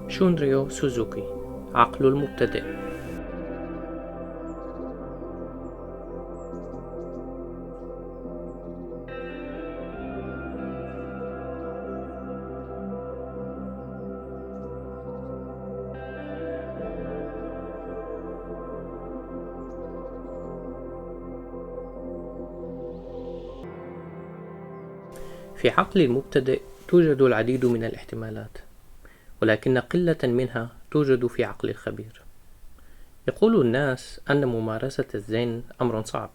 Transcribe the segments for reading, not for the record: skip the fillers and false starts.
شونريو سوزوكي، عقل المبتدئ. في عقل المبتدئ توجد العديد من الاحتمالات، ولكن قلة منها توجد في عقل الخبير. يقول الناس أن ممارسة الزين أمر صعب،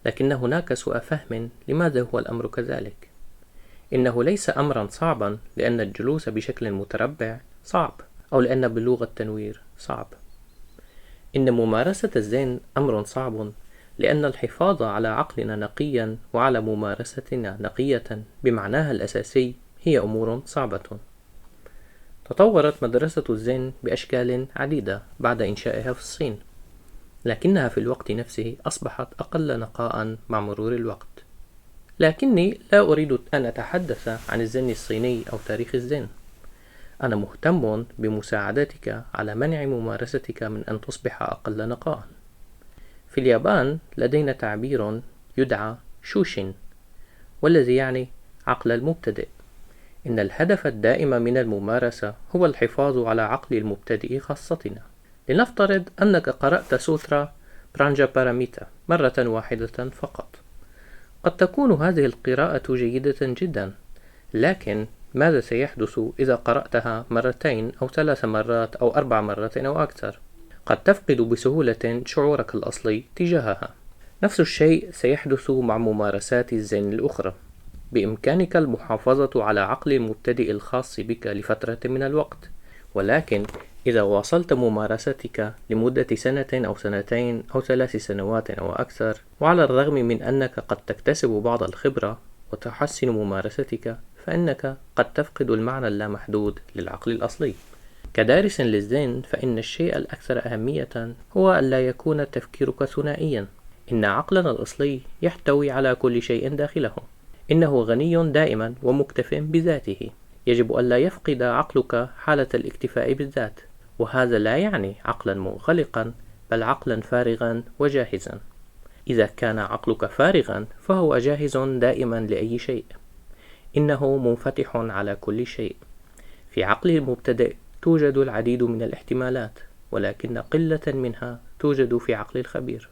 لكن هناك سوء فهم لماذا هو الأمر كذلك. إنه ليس أمرا صعبا لأن الجلوس بشكل متربع صعب، أو لأن بلوغ التنوير صعب. إن ممارسة الزين أمر صعب لأن الحفاظ على عقلنا نقيا وعلى ممارستنا نقية بمعناها الأساسي هي أمور صعبة. تطورت مدرسة الزين بأشكال عديدة بعد إنشائها في الصين، لكنها في الوقت نفسه أصبحت أقل نقاء مع مرور الوقت. لكني لا أريد أن أتحدث عن الزن الصيني أو تاريخ الزن. أنا مهتم بمساعدتك على منع ممارستك من أن تصبح أقل نقاء. في اليابان لدينا تعبير يدعى شوشين، والذي يعني عقل المبتدئ. إن الهدف الدائم من الممارسة هو الحفاظ على عقل المبتدئ خاصتنا. لنفترض أنك قرأت سوترا برانجاباراميتا مرة واحدة فقط. قد تكون هذه القراءة جيدة جدا، لكن ماذا سيحدث إذا قرأتها مرتين أو 3 مرات أو 4 مرات أو أكثر؟ قد تفقد بسهولة شعورك الأصلي تجاهها. نفس الشيء سيحدث مع ممارسات الزن الأخرى. بإمكانك المحافظة على عقل المبتدئ الخاص بك لفترة من الوقت، ولكن إذا واصلت ممارستك لمدة 1 سنة أو 2 أو 3 سنوات أو أكثر، وعلى الرغم من أنك قد تكتسب بعض الخبرة وتحسن ممارستك، فإنك قد تفقد المعنى اللامحدود للعقل الأصلي. كدارس للزين، فإن الشيء الأكثر أهمية هو ألا يكون تفكيرك ثنائيا. إن عقلنا الأصلي يحتوي على كل شيء داخله. إنه غني دائما ومكتف بذاته. يجب ألا يفقد عقلك حالة الاكتفاء بالذات، وهذا لا يعني عقلا منغلقا، بل عقلا فارغا وجاهزا. إذا كان عقلك فارغا فهو جاهز دائما لأي شيء. إنه منفتح على كل شيء. في عقل المبتدئ توجد العديد من الاحتمالات، ولكن قلة منها توجد في عقل الخبير.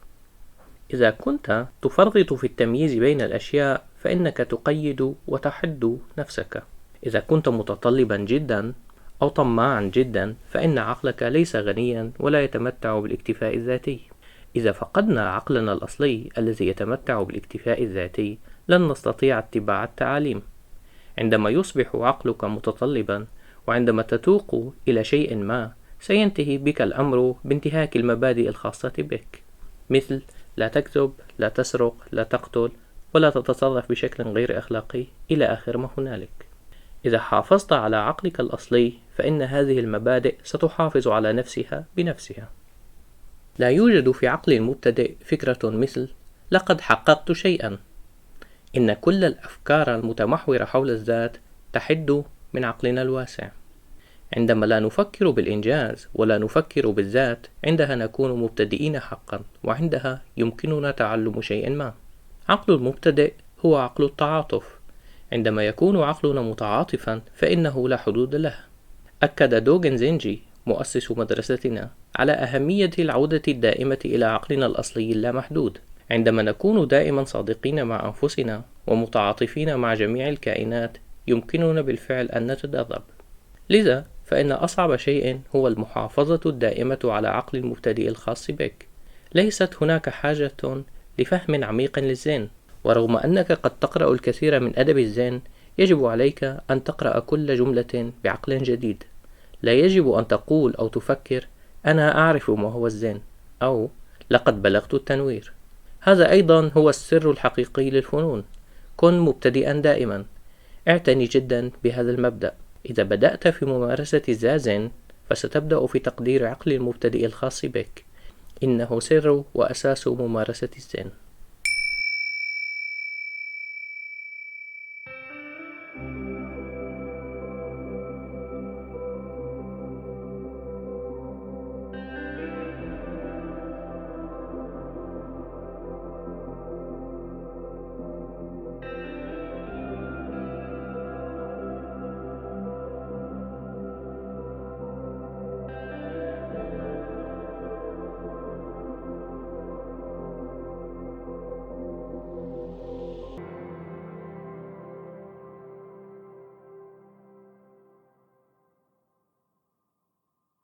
إذا كنت تفرط في التمييز بين الأشياء فإنك تقيد وتحد نفسك. إذا كنت متطلبا جدا أو طماعا جدا فإن عقلك ليس غنيا ولا يتمتع بالاكتفاء الذاتي. إذا فقدنا عقلنا الأصلي الذي يتمتع بالاكتفاء الذاتي لن نستطيع اتباع التعاليم. عندما يصبح عقلك متطلبا وعندما تتوق إلى شيء ما، سينتهي بك الأمر بانتهاك المبادئ الخاصة بك، مثل لا تكذب، لا تسرق، لا تقتل، ولا تتصرف بشكل غير أخلاقي، إلى آخر ما هنالك. إذا حافظت على عقلك الأصلي فإن هذه المبادئ ستحافظ على نفسها بنفسها. لا يوجد في عقل المبتدئ فكرة مثل لقد حققت شيئا. إن كل الأفكار المتمحورة حول الذات تحد من عقلنا الواسع. عندما لا نفكر بالإنجاز ولا نفكر بالذات، عندها نكون مبتدئين حقا، وعندها يمكننا تعلم شيء ما. عقل المبتدئ هو عقل التعاطف. عندما يكون عقلنا متعاطفا فإنه لا حدود له. أكد دوغن زينجي مؤسس مدرستنا على أهمية العودة الدائمة إلى عقلنا الأصلي اللامحدود. عندما نكون دائما صادقين مع أنفسنا ومتعاطفين مع جميع الكائنات، يمكننا بالفعل أن نتدرب. لذا فإن أصعب شيء هو المحافظة الدائمة على عقل المبتدئ الخاص بك. ليست هناك حاجة لفهم عميق للزين. ورغم أنك قد تقرأ الكثير من أدب الزين، يجب عليك أن تقرأ كل جملة بعقل جديد. لا يجب أن تقول أو تفكر أنا أعرف ما هو الزين، أو لقد بلغت التنوير. هذا أيضا هو السر الحقيقي للفنون. كن مبتدئا دائما. اعتني جدا بهذا المبدأ. إذا بدأت في ممارسة الزين فستبدأ في تقدير عقل المبتدئ الخاص بك. إنه سر وأساس ممارسة الزين.